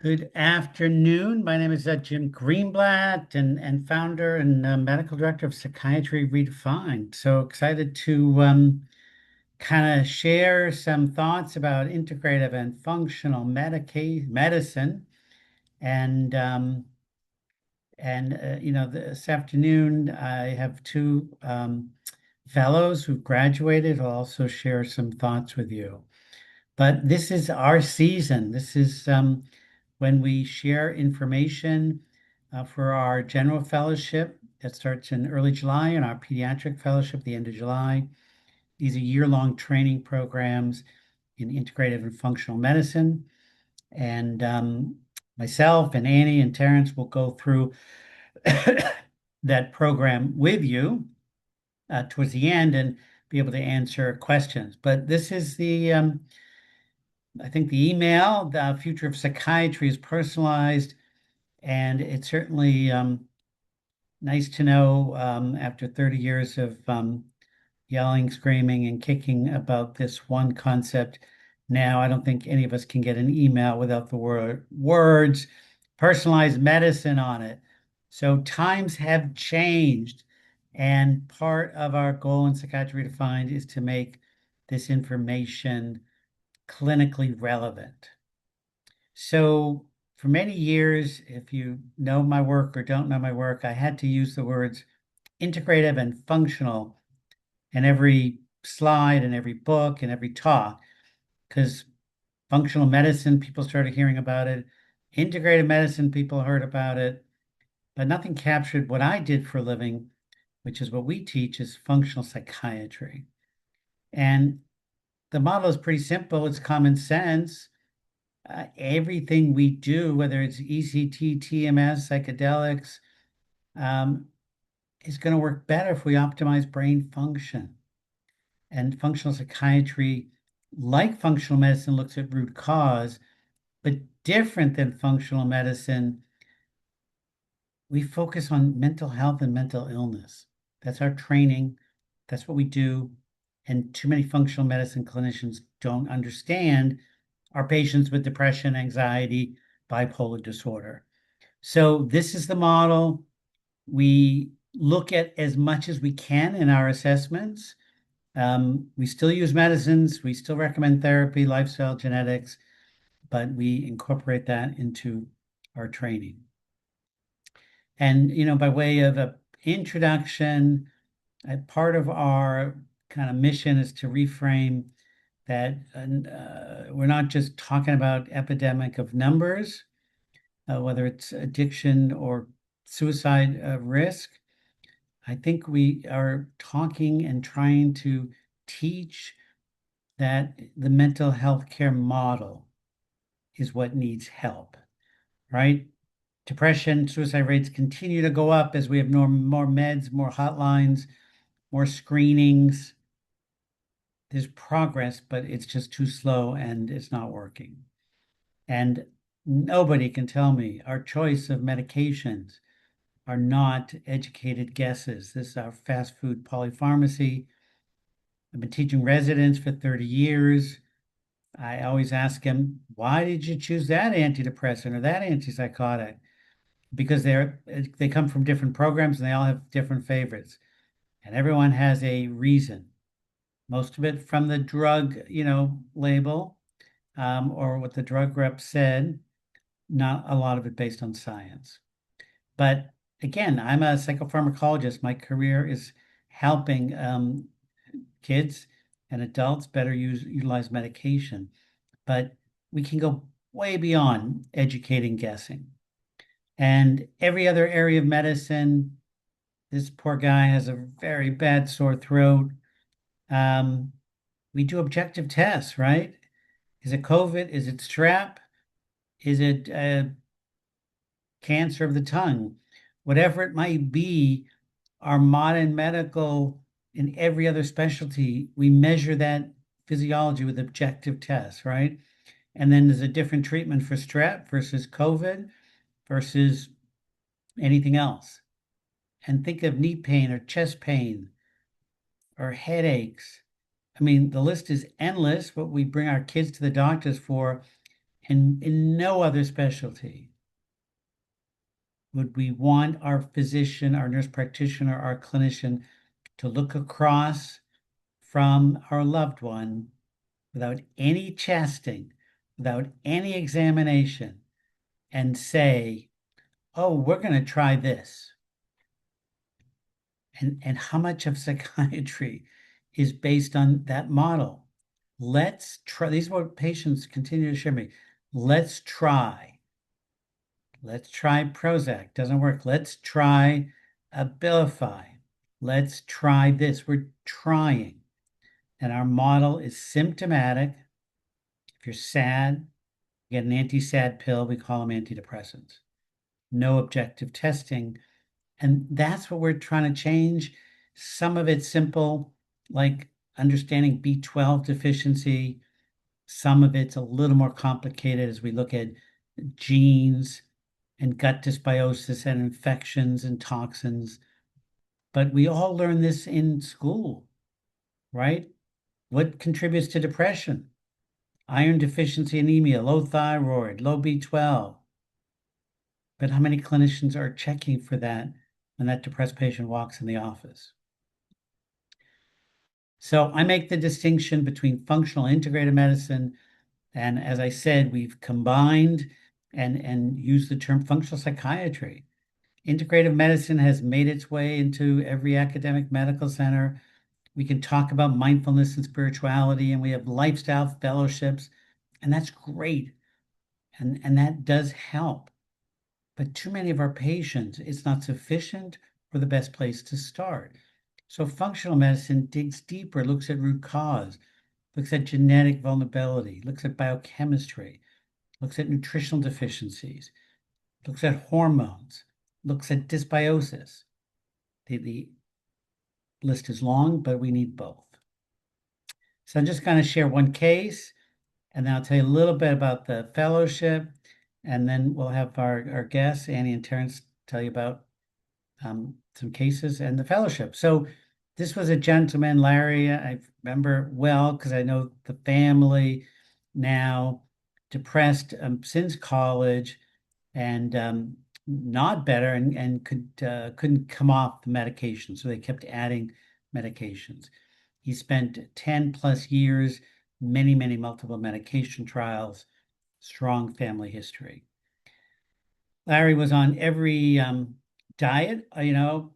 Good afternoon. My name is Jim Greenblatt and founder and medical director of Psychiatry Redefined. So excited to kind of share some thoughts about integrative and functional medicine. And this afternoon I have two fellows who graduated. I'll also share some thoughts with you. But this is our season. This is when we share information for our general fellowship that starts in early July and our pediatric fellowship the end of July. These are year-long training programs in integrative and functional medicine. And myself and Annie and Terrance will go through that program with you towards the end and be able to answer questions. But this is I think the email, the future of psychiatry is personalized, and it's certainly nice to know after 30 years of yelling, screaming, and kicking about this one concept. Now, I don't think any of us can get an email without the words personalized medicine on it. So times have changed, and part of our goal in Psychiatry Redefined is to make this information clinically relevant. So for many years, if you know my work or don't know my work, I had to use the words integrative and functional in every slide and every book and every talk, because functional medicine, people started hearing about it. Integrative medicine, people heard about it, but nothing captured what I did for a living, which is what we teach is functional psychiatry. And the model is pretty simple. It's common sense. Everything we do, whether it's ECT, TMS, psychedelics, is going to work better if we optimize brain function. And functional psychiatry, like functional medicine, looks at root cause, but different than functional medicine, we focus on mental health and mental illness. That's our training. That's what we do. And too many functional medicine clinicians don't understand our patients with depression, anxiety, bipolar disorder. So this is the model. We look at as much as we can in our assessments. We still use medicines. We still recommend therapy, lifestyle, genetics, but we incorporate that into our training. And, by way of an introduction, part of our kind of mission is to reframe that we're not just talking about epidemic of numbers, whether it's addiction or suicide risk. I think we are talking and trying to teach that the mental health care model is what needs help, right? Depression, suicide rates continue to go up as we have more meds, more hotlines, more screenings. There's progress, but it's just too slow and it's not working. And nobody can tell me our choice of medications are not educated guesses. This is our fast food polypharmacy. I've been teaching residents for 30 years. I always ask them, why did you choose that antidepressant or that antipsychotic? Because they come from different programs and they all have different favorites. And everyone has a reason. Most of it from the drug, label, or what the drug rep said, not a lot of it based on science. But again, I'm a psychopharmacologist. My career is helping kids and adults better utilize medication. But we can go way beyond educating guessing. And every other area of medicine, this poor guy has a very bad sore throat. We do objective tests, right? Is it COVID? Is it strep? Is it cancer of the tongue? Whatever it might be, our modern medical in every other specialty, we measure that physiology with objective tests, right? And then there's a different treatment for strep versus COVID versus anything else. And think of knee pain or chest pain or headaches. I mean, the list is endless, what we bring our kids to the doctors for. And in no other specialty would we want our physician, our nurse practitioner, our clinician to look across from our loved one without any testing, without any examination, and say, oh, we're going to try this. And how much of psychiatry is based on that model? Let's try. These are what patients continue to share me. Let's try. Let's try Prozac. Doesn't work. Let's try Abilify. Let's try this. We're trying. And our model is symptomatic. If you're sad, you get an anti-sad pill. We call them antidepressants. No objective testing. And that's what we're trying to change. Some of it's simple, like understanding B12 deficiency. Some of it's a little more complicated as we look at genes and gut dysbiosis and infections and toxins. But we all learn this in school, right? What contributes to depression? Iron deficiency anemia, low thyroid, low B12. But how many clinicians are checking for that when that depressed patient walks in the office? So I make the distinction between functional integrative medicine, and as I said, we've combined and used the term functional psychiatry. Integrative medicine has made its way into every academic medical center. We can talk about mindfulness and spirituality, and we have lifestyle fellowships, and that's great. And that does help. But too many of our patients, it's not sufficient or the best place to start. So functional medicine digs deeper, looks at root cause, looks at genetic vulnerability, looks at biochemistry, looks at nutritional deficiencies, looks at hormones, looks at dysbiosis. The list is long, but we need both. So I'm just going to share one case, and then I'll tell you a little bit about the fellowship, and then we'll have our guests, Annie and Terrance, tell you about some cases and the fellowship. So this was a gentleman, Larry, I remember well because I know the family now, depressed since college, and not better, and couldn't come off the medication. So they kept adding medications. He spent 10 plus years, many multiple medication trials, strong family history. Larry was on every diet, paleo,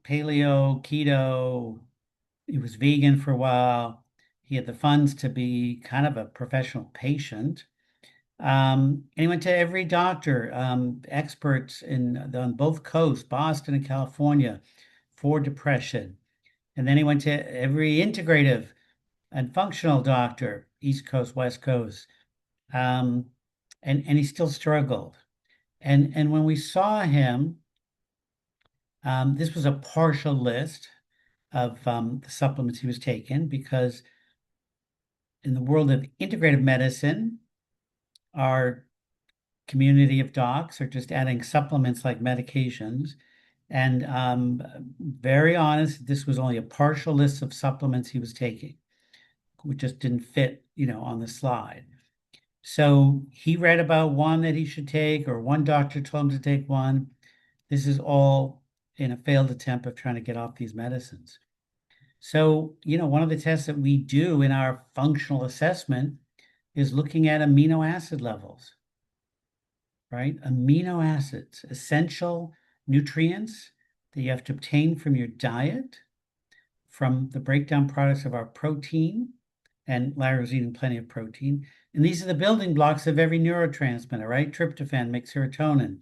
keto. He was vegan for a while. He had the funds to be kind of a professional patient. And he went to every doctor, experts on both coasts, Boston and California, for depression. And then he went to every integrative and functional doctor, East Coast, West Coast. And he still struggled. And when we saw him, this was a partial list of the supplements he was taking, because in the world of integrative medicine, our community of docs are just adding supplements like medications. And very honest, this was only a partial list of supplements he was taking, which just didn't fit, on the slide. So he read about one that he should take, or one doctor told him to take one. This is all in a failed attempt of trying to get off these medicines. So, one of the tests that we do in our functional assessment is looking at amino acid levels, right? Amino acids, essential nutrients that you have to obtain from your diet, from the breakdown products of our protein, and Larry was eating plenty of protein. And these are the building blocks of every neurotransmitter, right? Tryptophan makes serotonin.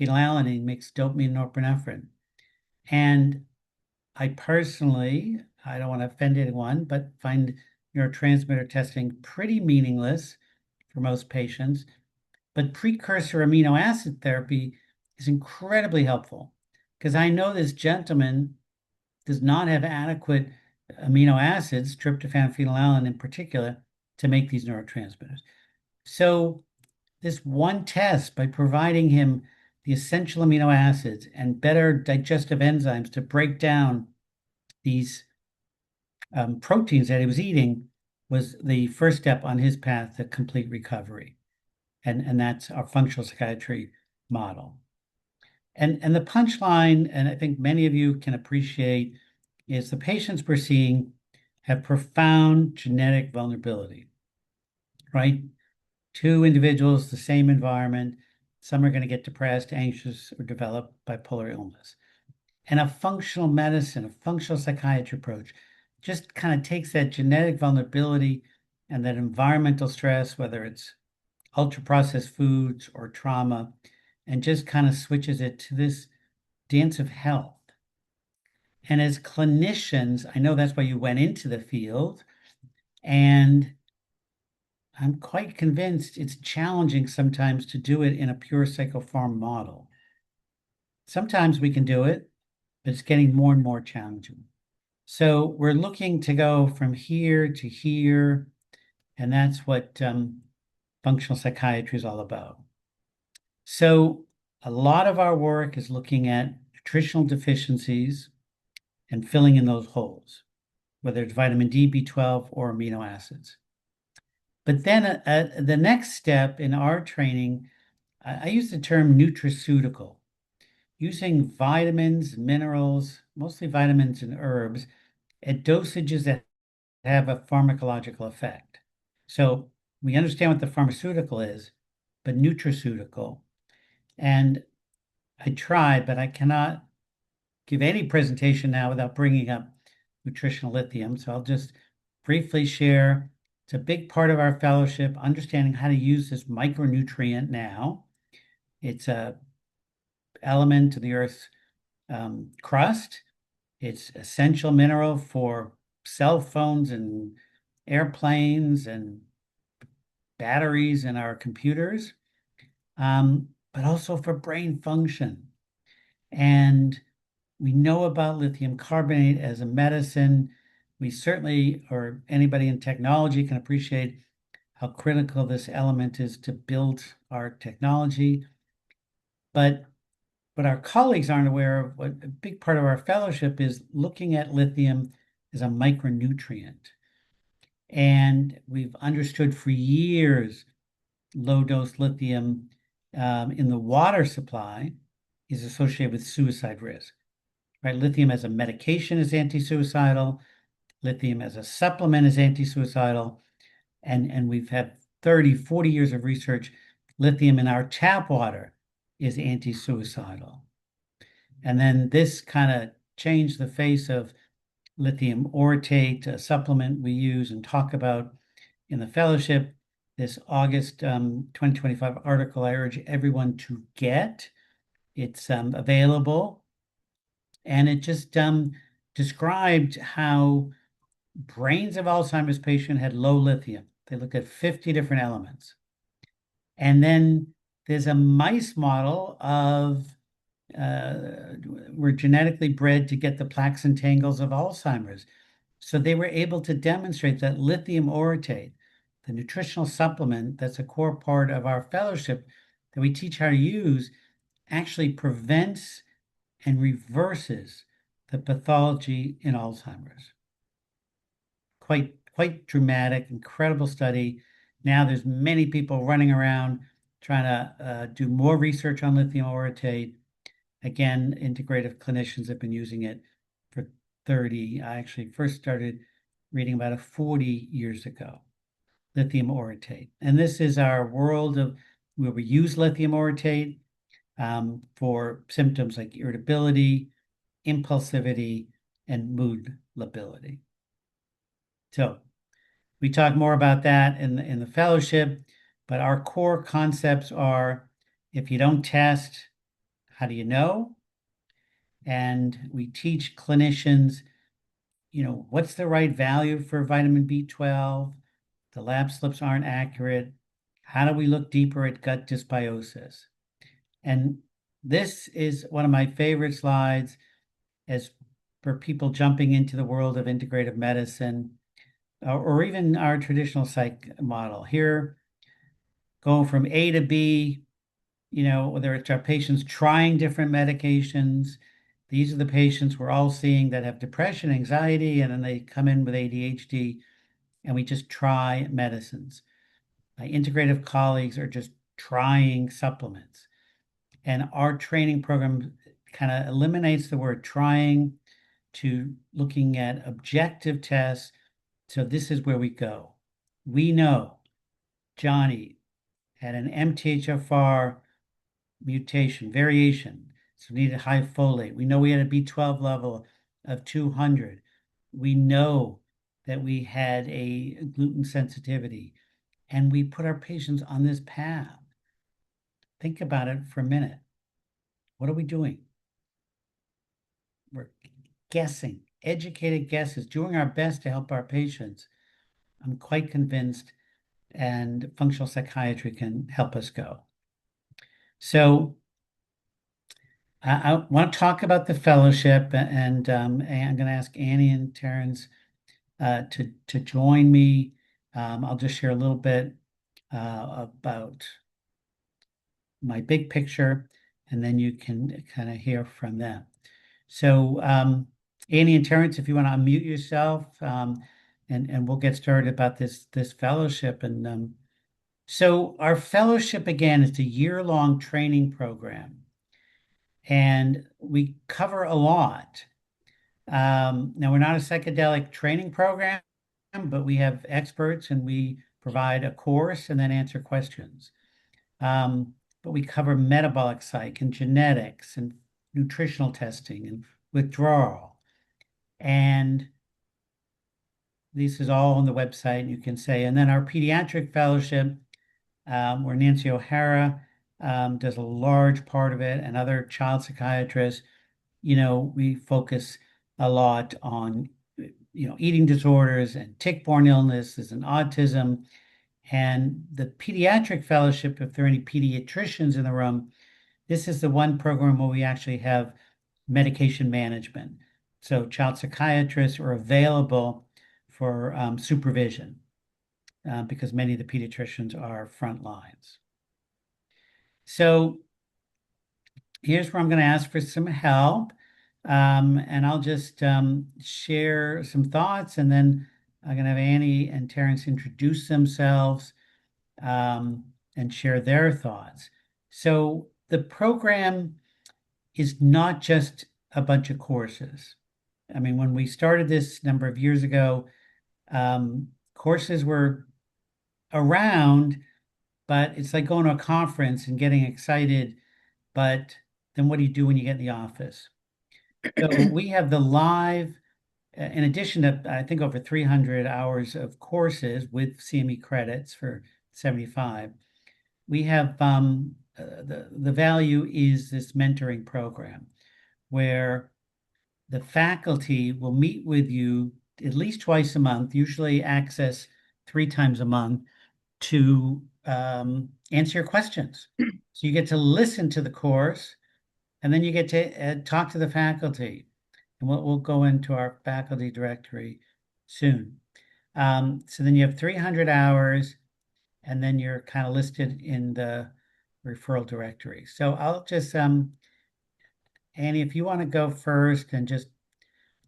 Phenylalanine makes dopamine and norepinephrine. And I personally, I don't want to offend anyone, but find neurotransmitter testing pretty meaningless for most patients. But precursor amino acid therapy is incredibly helpful, because I know this gentleman does not have adequate amino acids, tryptophan, phenylalanine in particular, to make these neurotransmitters. So this one test, by providing him the essential amino acids and better digestive enzymes to break down these proteins that he was eating, was the first step on his path to complete recovery. And that's our functional psychiatry model. And the punchline, and I think many of you can appreciate, is the patients we're seeing have profound genetic vulnerability, right? Two individuals, the same environment, some are going to get depressed, anxious, or develop bipolar illness. And a functional medicine, a functional psychiatry approach, just kind of takes that genetic vulnerability and that environmental stress, whether it's ultra processed foods or trauma, and just kind of switches it to this dance of health. And as clinicians, I know that's why you went into the field, and I'm quite convinced it's challenging sometimes to do it in a pure psychopharm model. Sometimes we can do it, but it's getting more and more challenging. So we're looking to go from here to here, and that's what functional psychiatry is all about. So a lot of our work is looking at nutritional deficiencies and filling in those holes, whether it's vitamin D, B12, or amino acids. But then the next step in our training, I use the term nutraceutical, using vitamins, minerals, mostly vitamins and herbs, at dosages that have a pharmacological effect. So we understand what the pharmaceutical is, but nutraceutical. And I tried, but I cannot give any presentation now without bringing up nutritional lithium. So I'll just briefly share. It's a big part of our fellowship, understanding how to use this micronutrient now. It's a element of the Earth's crust. It's essential mineral for cell phones and airplanes and batteries in our computers, but also for brain function. And we know about lithium carbonate as a medicine. We certainly, or anybody in technology, can appreciate how critical this element is to build our technology. But what our colleagues aren't aware of, what a big part of our fellowship is looking at lithium as a micronutrient. And we've understood for years low-dose lithium in the water supply is associated with suicide risk. Right? Lithium as a medication is anti-suicidal. Lithium as a supplement is anti-suicidal. And we've had 30, 40 years of research. Lithium in our tap water is anti-suicidal. And then this kind of changed the face of lithium orotate, a supplement we use and talk about in the fellowship. This August 2025 article I urge everyone to get. It's available. And it just described how brains of Alzheimer's patient had low lithium. They looked at 50 different elements. And then there's a mice model of were genetically bred to get the plaques and tangles of Alzheimer's. So they were able to demonstrate that lithium orotate, the nutritional supplement that's a core part of our fellowship that we teach how to use, actually prevents and reverses the pathology in Alzheimer's. Quite dramatic, incredible study. Now there's many people running around trying to do more research on lithium orotate. Again, integrative clinicians have been using it for 30. I actually first started reading about it 40 years ago, lithium orotate. And this is our world of where we use lithium orotate for symptoms like irritability, impulsivity, and mood lability. So we talk more about that in the fellowship, but our core concepts are, if you don't test, how do you know? And we teach clinicians, what's the right value for vitamin B12? The lab slips aren't accurate. How do we look deeper at gut dysbiosis? And this is one of my favorite slides as for people jumping into the world of integrative medicine or even our traditional psych model. Here, going from A to B, whether it's our patients trying different medications. These are the patients we're all seeing that have depression, anxiety, and then they come in with ADHD, and we just try medicines. My integrative colleagues are just trying supplements. And our training program kind of eliminates the word trying to looking at objective tests. So this is where we go. We know Johnny had an MTHFR mutation, variation, so needed high folate. We know we had a B12 level of 200. We know that we had a gluten sensitivity, and we put our patients on this path. Think about it for a minute. What are we doing? We're guessing, educated guesses, doing our best to help our patients. I'm quite convinced, and functional psychiatry can help us go. So I want to talk about the fellowship, and I'm going to ask Annie and Terrance to join me. I'll just share a little bit about my big picture, and then you can kind of hear from them. So Annie and Terrance, if you want to unmute yourself, and we'll get started about this fellowship. And so our fellowship, again, is a year-long training program, and we cover a lot. Now, we're not a psychedelic training program, but we have experts, and we provide a course and then answer questions. But we cover metabolic psych and genetics and nutritional testing and withdrawal. And this is all on the website, you can say. And then our pediatric fellowship, where Nancy O'Hara does a large part of it, and other child psychiatrists, we focus a lot on, eating disorders and tick-borne illnesses and autism. And the pediatric fellowship, if there are any pediatricians in the room, this is the one program where we actually have medication management. So child psychiatrists are available for supervision because many of the pediatricians are front lines. So here's where I'm going to ask for some help. And I'll just share some thoughts, and then I'm going to have Annie and Terrance introduce themselves and share their thoughts. So the program is not just a bunch of courses. I mean, when we started this number of years ago, courses were around, but it's like going to a conference and getting excited, but then what do you do when you get in the office? So we have the live, in addition to, I think, over 300 hours of courses with CME credits for 75, we have the value is this mentoring program where the faculty will meet with you at least twice a month, usually access 3 times a month, to answer your questions. So you get to listen to the course, and then you get to talk to the faculty. And we'll go into our faculty directory soon. So then you have 300 hours, and then you're kind of listed in the referral directory. So I'll just, Annie, if you want to go first and just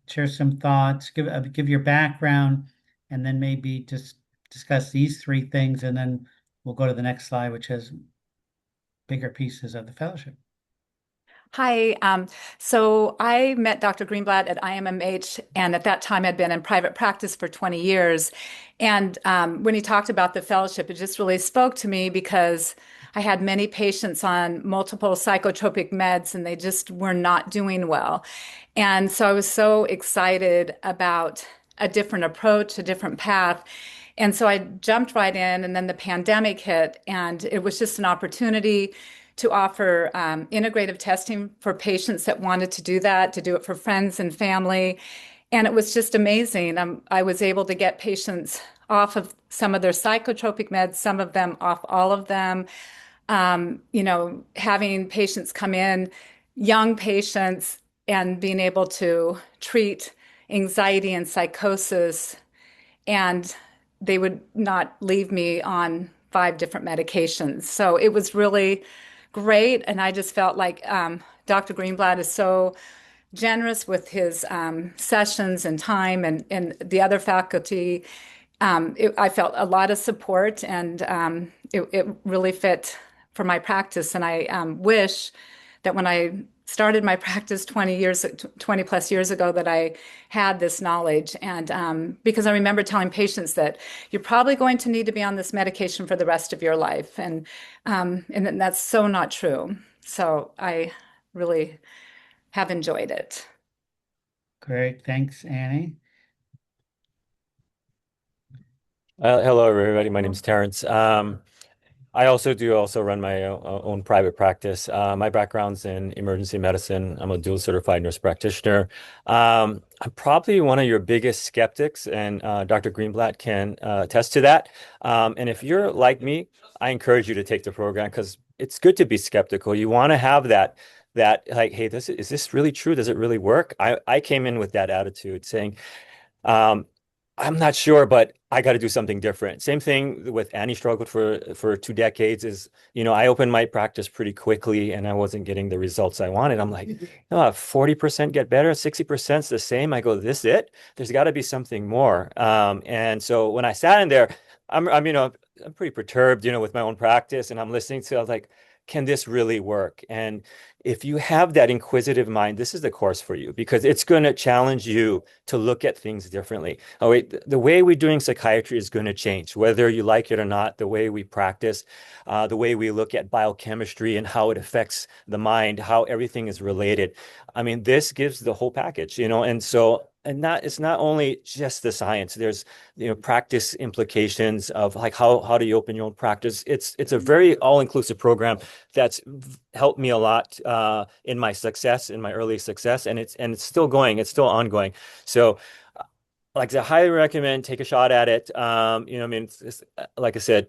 share some thoughts, give your background, and then maybe just discuss these 3 things, and then we'll go to the next slide, which has bigger pieces of the fellowship. Hi. So I met Dr. Greenblatt at IMMH, and at that time I'd been in private practice for 20 years. And when he talked about the fellowship, it just really spoke to me because I had many patients on multiple psychotropic meds, and they just were not doing well. And so I was so excited about a different approach, a different path. And so I jumped right in, and then the pandemic hit, and it was just an opportunity to offer integrative testing for patients that wanted to do that, to do it for friends and family. And it was just amazing. I was able to get patients off of some of their psychotropic meds, some of them off all of them. Having patients come in, young patients, and being able to treat anxiety and psychosis, and they would not leave me on 5 different medications. So it was really great. And I just felt like Dr. Greenblatt is so generous with his sessions and time, and the other faculty. I felt a lot of support, and it really fit for my practice. And I wish that when I started my practice 20 plus years ago, that I had this knowledge. And because I remember telling patients that you're probably going to need to be on this medication for the rest of your life. And that's so not true. So I really have enjoyed it. Great. Thanks, Annie. Hello, everybody. My name's Terrance. I also run my own private practice. My background's in emergency medicine. I'm a dual certified nurse practitioner. I'm probably one of your biggest skeptics, and Dr. Greenblatt can attest to that. And if you're like me, I encourage you to take the program because it's good to be skeptical. You want to have that like, hey, is this really true? Does it really work? I came in with that attitude, saying, um, I'm not sure, but I got to do something different. Same thing with Annie struggled for 2 decades is, I opened my practice pretty quickly and I wasn't getting the results I wanted. I'm like, no, 40% get better, 60% is the same. I go, this it? There's got to be something more. And so when I sat in there, I'm pretty perturbed, with my own practice and I'm listening to, I was like, can this really work? And if you have that inquisitive mind, this is the course for you because it's going to challenge you to look at things differently. Oh, wait, the way we're doing psychiatry is going to change, whether you like it or not, the way we practice, the way we look at biochemistry and how it affects the mind, how everything is related. I mean, this gives the whole package, and so it's not only just the science. There's practice implications of like how do you open your own practice. It's a very all-inclusive program that's helped me a lot in my success, in my early success, and it's still going. It's still ongoing. So, like I highly recommend take a shot at it. I mean, like I said,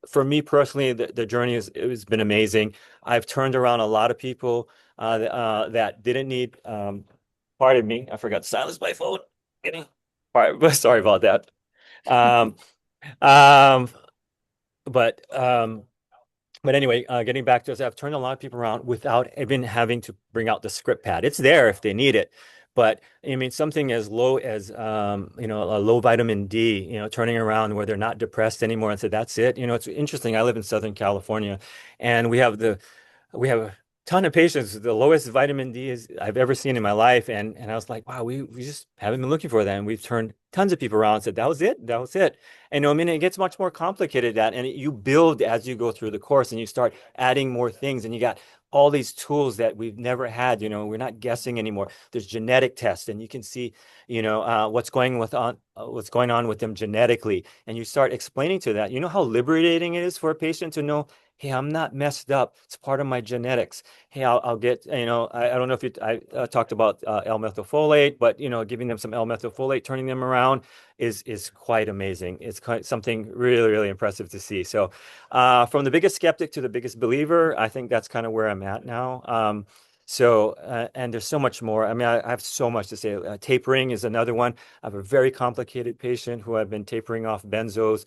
for me personally, the journey has been amazing. I've turned around a lot of people that didn't need. Pardon me, I forgot to silence my phone. Kidding. Sorry about that. Um, um, but um, but anyway, getting back to us, I've turned a lot of people around without even having to bring out the script pad. It's there if they need it. But I mean, something as low as a low vitamin D, turning around where they're not depressed anymore and said, that's it. It's interesting. I live in Southern California and we have a ton of patients, the lowest vitamin D is I've ever seen in my life. And I was like, wow, we just haven't been looking for that. And we've turned tons of people around and said, that was it. That was it. And I mean, it gets much more complicated that, and you build as you go through the course and you start adding more things and you got all these tools that we've never had, we're not guessing anymore. There's genetic tests and you can see, what's going on with them genetically. And you start explaining to that, how liberating it is for a patient to know, hey, I'm not messed up. It's part of my genetics. Hey, I'll get, I don't know if I talked about L-methylfolate, but, giving them some L-methylfolate, turning them around is quite amazing. It's quite something really, really impressive to see. So from the biggest skeptic to the biggest believer, I think that's kind of where I'm at now. And there's so much more. I mean, I have so much to say. Tapering is another one. I have a very complicated patient who I've been tapering off benzos,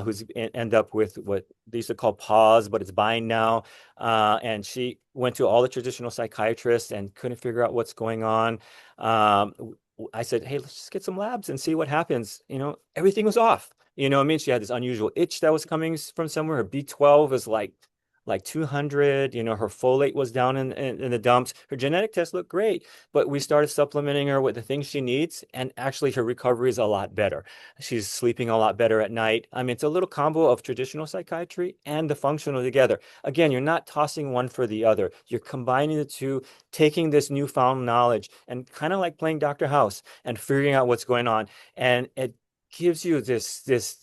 who's end up with what they used to call pause, but it's bind now. And she went to all the traditional psychiatrists and couldn't figure out what's going on. I said, hey, let's just get some labs and see what happens. Everything was off. I mean, she had this unusual itch that was coming from somewhere. Her B12 is like 200, her folate was down in the dumps. Her genetic tests look great, but we started supplementing her with the things she needs. And actually her recovery is a lot better. She's sleeping a lot better at night. I mean, it's a little combo of traditional psychiatry and the functional together. Again, you're not tossing one for the other. You're combining the two, taking this newfound knowledge and kind of like playing Dr. House and figuring out what's going on. And it gives you this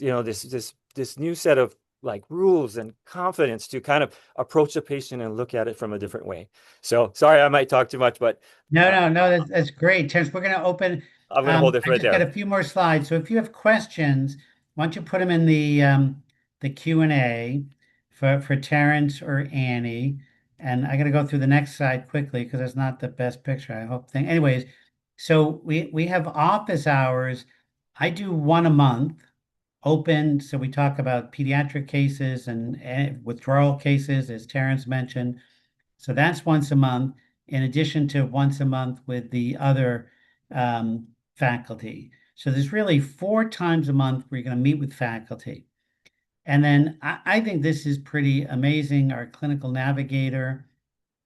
new set of like rules and confidence to kind of approach the patient and look at it from a different way. So sorry, I might talk too much, but No, that's great. Terrance, we're going to open. I'm going to hold it I right just got there. a few more slides. So if you have questions, why don't you put them in the Q&A for Terrance or Annie? And I got to go through the next slide quickly because it's not the best picture, I hope. Anyways, so we have office hours. I do one a month open. So we talk about pediatric cases and withdrawal cases, as Terrance mentioned. So that's once a month, in addition to once a month with the other faculty. So there's really 4 times a month where you're going to meet with faculty. And then I think this is pretty amazing, our clinical navigator.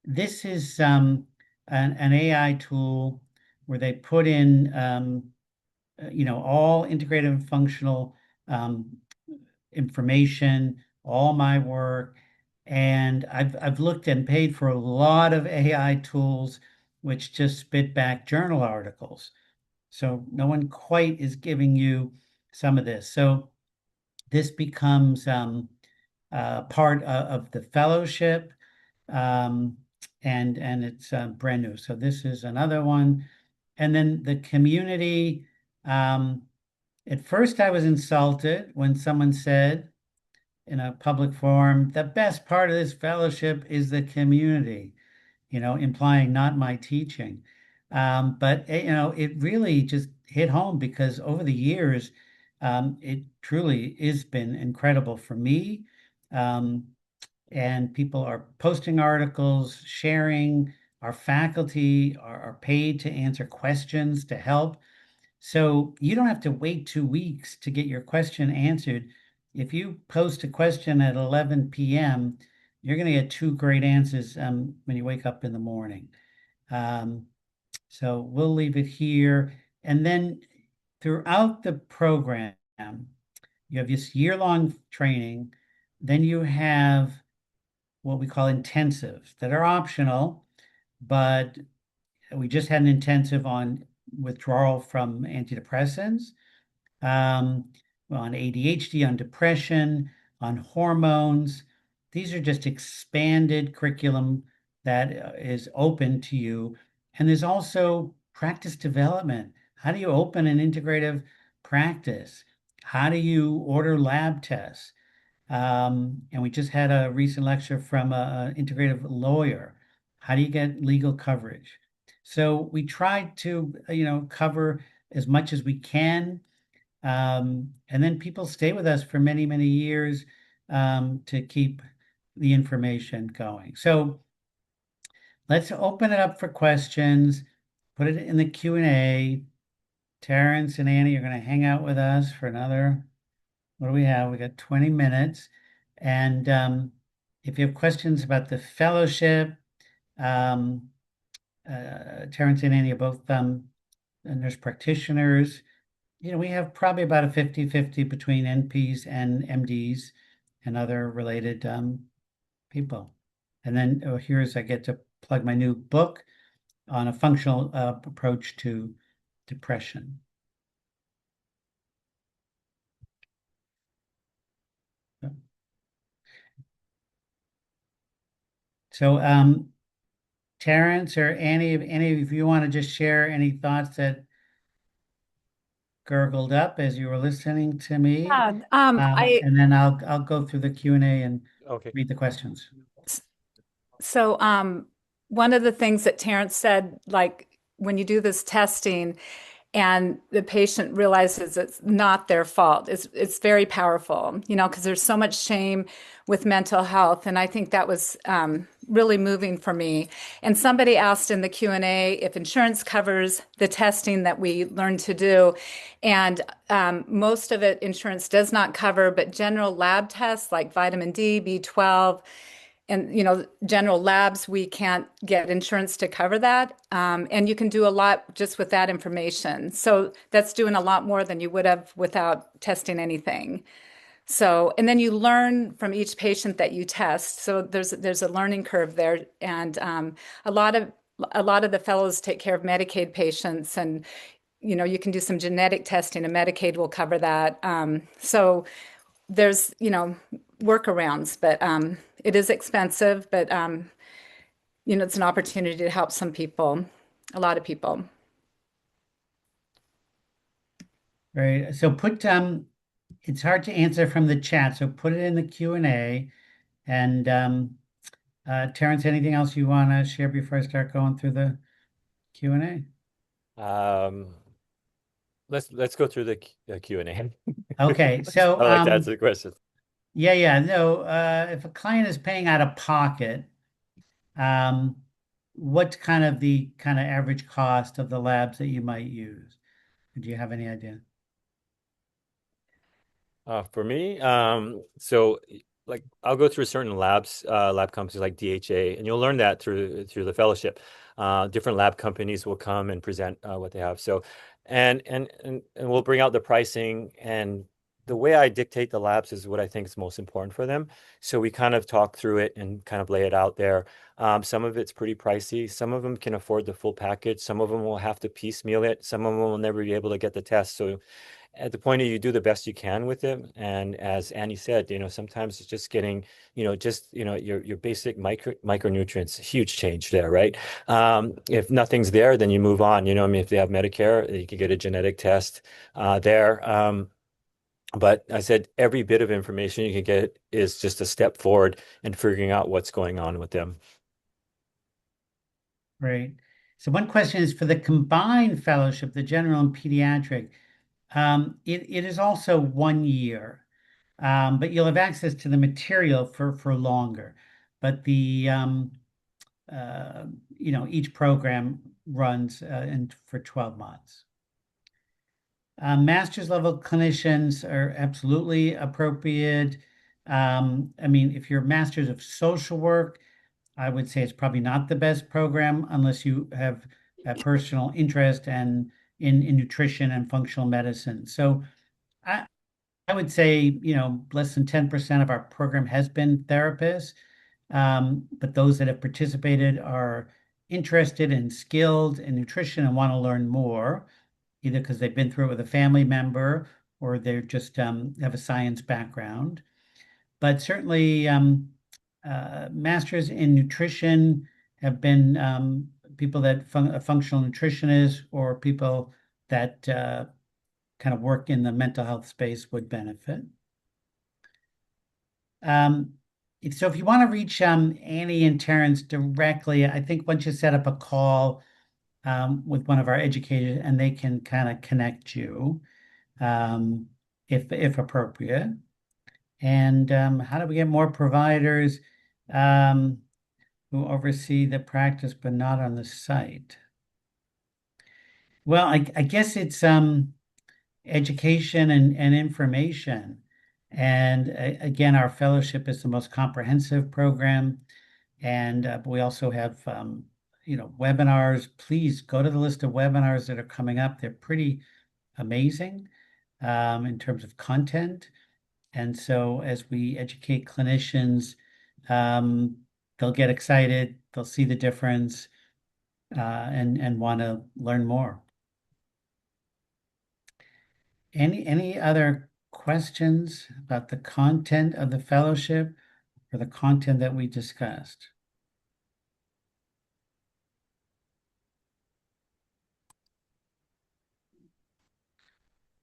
This is an AI tool where they put in all integrative and functional um, information, all my work. And I've looked and paid for a lot of AI tools which just spit back journal articles. So no one quite is giving you some of this. So this becomes part of the fellowship, um, and it's brand new. So this is another one. And then the community. At first, I was insulted when someone said in a public forum, the best part of this fellowship is the community, implying not my teaching. But it really just hit home because over the years, it truly has been incredible for me. Um, and people are posting articles, sharing. Our faculty are paid to answer questions to help. So you don't have to wait 2 weeks to get your question answered. If you post a question at 11 p.m., you're going to get two great answers when you wake up in the morning. Um, so we'll leave it here. And then throughout the program, you have this year-long training. Then you have what we call intensives that are optional, but we just had an intensive on withdrawal from antidepressants, um, on ADHD, on depression, on hormones. These are just expanded curriculum that is open to you. And there's also practice development. How do you open an integrative practice? How do you order lab tests? And we just had a recent lecture from an integrative lawyer. How do you get legal coverage? So we try to, cover as much as we can. And then people stay with us for many, many years to keep the information going. So let's open it up for questions. Put it in the Q&A. Terrance and Annie are going to hang out with us for another, what do we have? We got 20 minutes. And if you have questions about the fellowship, Terrance and Annie are both nurse practitioners. We have probably about a 50-50 between NPs and MDs and other related people. And then here's I get to plug my new book on a functional approach to depression. So Terrance or Annie, if any of you want to just share any thoughts that gurgled up as you were listening to me, Yeah, and then I'll go through the Q&A and Okay. read the questions. so one of the things that Terrance said, like when you do this testing and the patient realizes it's not their fault, it's very powerful, because there's so much shame with mental health, and I think that was really moving for me. And somebody asked in the Q&A if insurance covers the testing that we learn to do, and most of it insurance does not cover, but general lab tests like vitamin D, B12, and general labs, we can't get insurance to cover that, and you can do a lot just with that information. So that's doing a lot more than you would have without testing anything. So, and then you learn from each patient that you test. So there's a learning curve there, and a lot of the fellows take care of Medicaid patients, and you can do some genetic testing, and Medicaid will cover that. So there's workarounds, but it is expensive, but it's an opportunity to help some people, a lot of people. Right. So it's hard to answer from the chat, so put it in the Q&A. And Terrance, anything else you want to share before I start going through the Q&A? Let's go through the Q&A. Okay, so I like to answer the questions. yeah. No, if a client is paying out of pocket, what's kind of the average cost of the labs that you might use? Do you have any idea? For me, so like I'll go through certain lab companies like DHA, and you'll learn that through the fellowship. Different lab companies will come and present what they have. So, and we'll bring out the pricing, and the way I dictate the labs is what I think is most important for them. So we kind of talk through it and kind of lay it out there. Some of it's pretty pricey. Some of them can afford the full package. Some of them will have to piecemeal it. Some of them will never be able to get the test. So at the point of you do the best you can with it. And as Annie said, sometimes it's just getting, your basic micronutrients, huge change there, right? If nothing's there, then you move on. I mean, if they have Medicare, you can get a genetic test there. But I said every bit of information you can get is just a step forward in figuring out what's going on with them. Right. So one question is for the combined fellowship, the general and pediatric. It is also 1 year, but you'll have access to the material for longer. But each program runs for 12 months. Master's level clinicians are absolutely appropriate. I mean, if you're master's of social work, I would say it's probably not the best program unless you have a personal interest and in nutrition and functional medicine. So I would say, less than 10% of our program has been therapists, but those that have participated are interested and skilled in nutrition and want to learn more, either because they've been through it with a family member or they're just have a science background. But certainly, masters in nutrition have been people that functional nutritionists or people that kind of work in the mental health space would benefit. So if you want to reach Annie and Terrance directly, I think once you set up a call with one of our educators and they can kind of connect you if appropriate. And how do we get more providers who oversee the practice but not on the site? Well, I guess it's education and information. And again, our fellowship is the most comprehensive program. And we also have, webinars. Please go to the list of webinars that are coming up. They're pretty amazing in terms of content. And so as we educate clinicians, they'll get excited, they'll see the difference, and want to learn more. Any other questions about the content of the fellowship or the content that we discussed?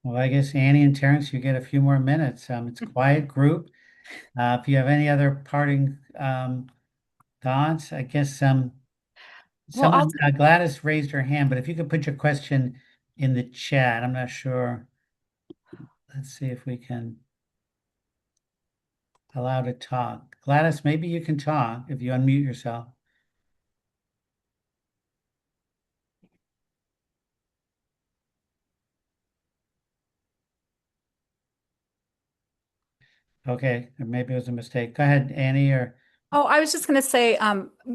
Well, I guess Annie and Terrance, you get a few more minutes. It's a quiet group. If you have any other parting thoughts, I guess Well, Gladys raised her hand, but if you could put your question in the chat, I'm not sure. Let's see if we can allow to talk. Gladys, maybe you can talk if you unmute yourself. Okay, or maybe it was a mistake. Go ahead, Annie, or Oh, I was just going to say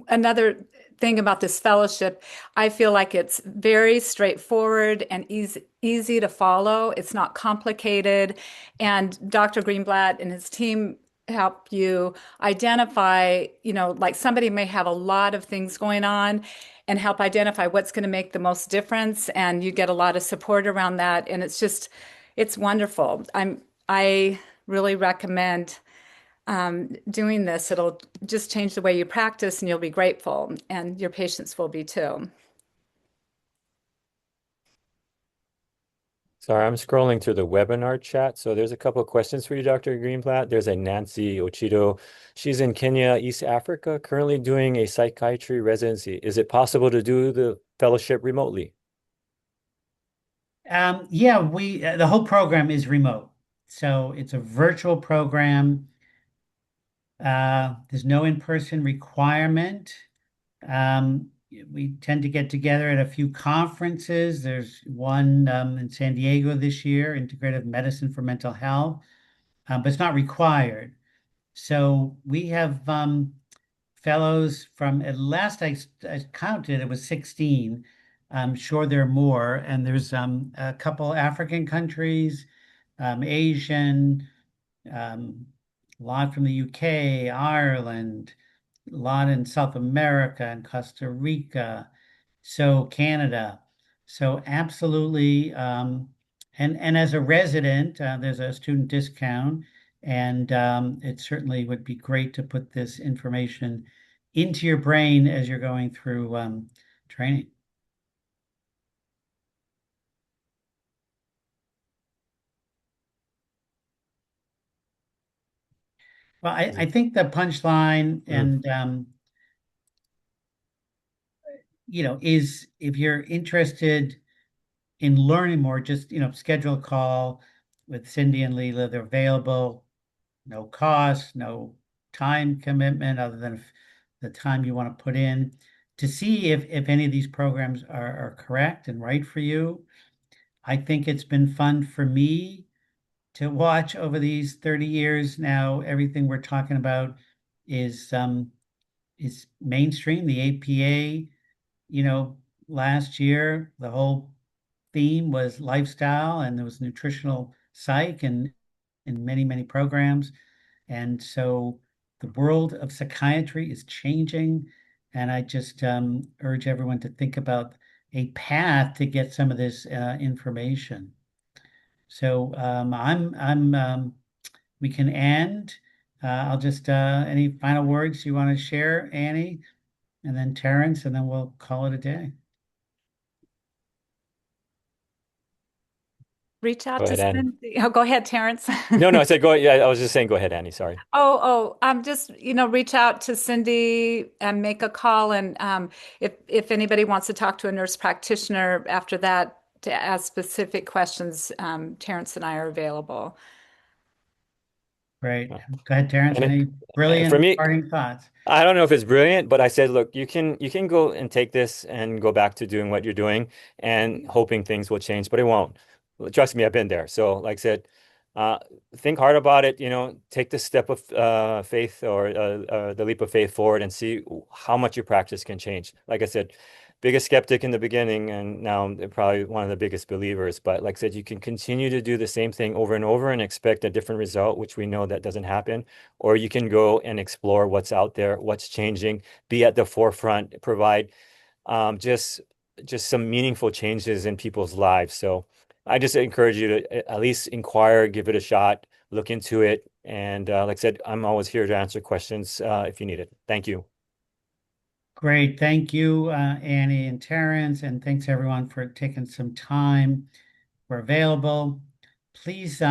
another thing about this fellowship. I feel like it's very straightforward and easy to follow. It's not complicated. And Dr. Greenblatt and his team help you identify, like somebody may have a lot of things going on and help identify what's going to make the most difference. And you get a lot of support around that. And it's wonderful. I really recommend doing this. It'll just change the way you practice and you'll be grateful, and your patients will be too. Sorry, I'm scrolling through the webinar chat. So there's a couple of questions for you, Dr. Greenblatt. There's a Nancy Ochito. She's in Kenya, East Africa, currently doing a psychiatry residency. Is it possible to do the fellowship remotely? yeah, the whole program is remote. So it's a virtual program. There's no in-person requirement. We tend to get together at a few conferences. There's one in San Diego this year, Integrative Medicine for Mental Health. but it's not required. So we have fellows from, at last I counted, it was 16. I'm sure there are more. And there's a couple African countries, Asian, a lot from the UK, Ireland, a lot in South America and Costa Rica, so Canada. So absolutely, and as a resident, there's a student discount, and it certainly would be great to put this information into your brain as you're going through training. Well, I think the punchline Mm. and is if you're interested in learning more, just schedule a call with Cindy and Leela. They're available, no cost, no time commitment other than the time you want to put in to see if any of these programs are correct and right for you. I think it's been fun for me to watch over these 30 years now. Everything we're talking about is mainstream. The APA, you know, last year, the whole theme was lifestyle, and there was nutritional psych and in many, many programs. And so the world of psychiatry is changing. And I just urge everyone to think about a path to get some of this information. So we can end. I'll just, any final words you want to share, Annie, and then Terrance, and then we'll call it a day. Reach Go out to ahead, Annie. Cindy. Oh, go ahead, Terrance. No, I said go. Yeah, I was just saying go ahead, Annie. Sorry. Just, reach out to Cindy and make a call. And if anybody wants to talk to a nurse practitioner after that to ask specific questions, Terrance and I are available. Great. Yeah. Go ahead, Terrance. And Any for brilliant me, parting thoughts? I don't know if it's brilliant, but I said, look, you can go and take this and go back to doing what you're doing and hoping things will change, but it won't. Trust me, I've been there. So, like I said, uh, think hard about it. Take the step of faith or the leap of faith forward and see how much your practice can change. Like I said, biggest skeptic in the beginning, and now I'm probably one of the biggest believers. But like I said, you can continue to do the same thing over and over and expect a different result, which we know that doesn't happen. Or you can go and explore what's out there, what's changing, be at the forefront, provide just some meaningful changes in people's lives. So I just encourage you to at least inquire, give it a shot, look into it. And like I said, I'm always here to answer questions if you need it. Thank you. Great. Thank you, Annie and Terrance, and thanks everyone for taking some time. We're available. Please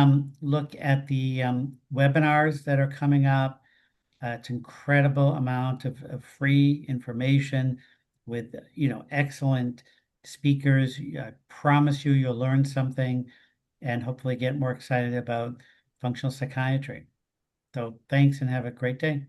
look at the webinars that are coming up. It's an incredible amount of free information with, excellent speakers. I promise you'll learn something and hopefully get more excited about functional psychiatry. So thanks and have a great day.